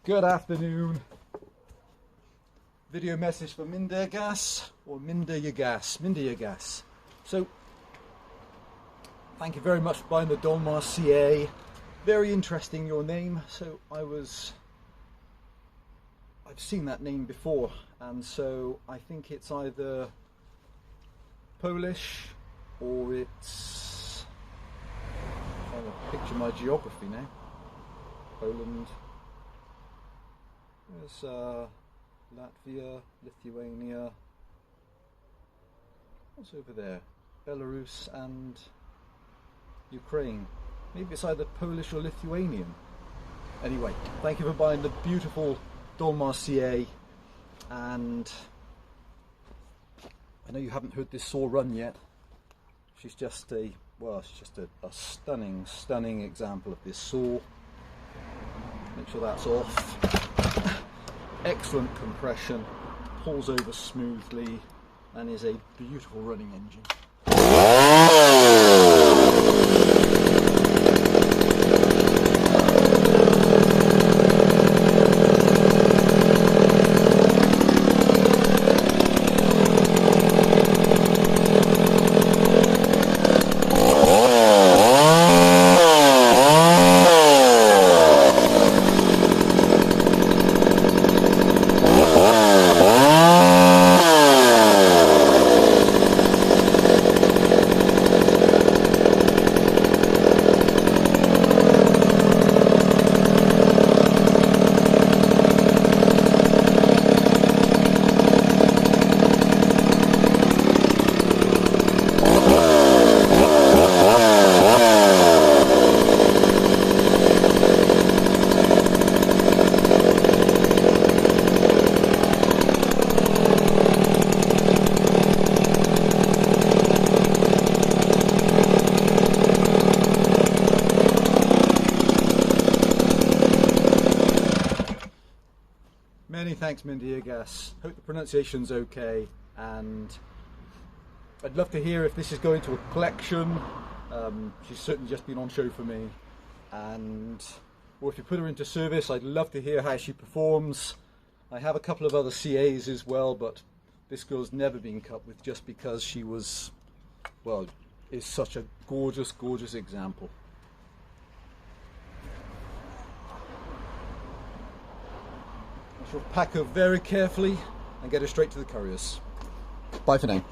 Good afternoon. Video message for Mindergas or Mindergas. So, thank you very much for buying the Dolmar CA. Very interesting, your name. So I've seen that name before, and so I think it's either Polish or it's, I'm trying to picture my geography now. Poland. There's Latvia, Lithuania. What's over there? Belarus and Ukraine. Maybe it's either Polish or Lithuanian. Anyway, thank you for buying the beautiful Dolmar CA, and I know you haven't heard this saw run yet. She's just a stunning example of this saw. Make sure that's off. Excellent compression, pulls over smoothly, and is a beautiful running engine. Many thanks, Mindergas. Hope the pronunciation's okay, and I'd love to hear if this is going to a collection. She's certainly just been on show for me, or if you put her into service, I'd love to hear how she performs. I have a couple of other CAs as well, but this girl's never been cut with just because she was, well, is such a gorgeous example. I shall pack her very carefully and get her straight to the couriers. Bye for now.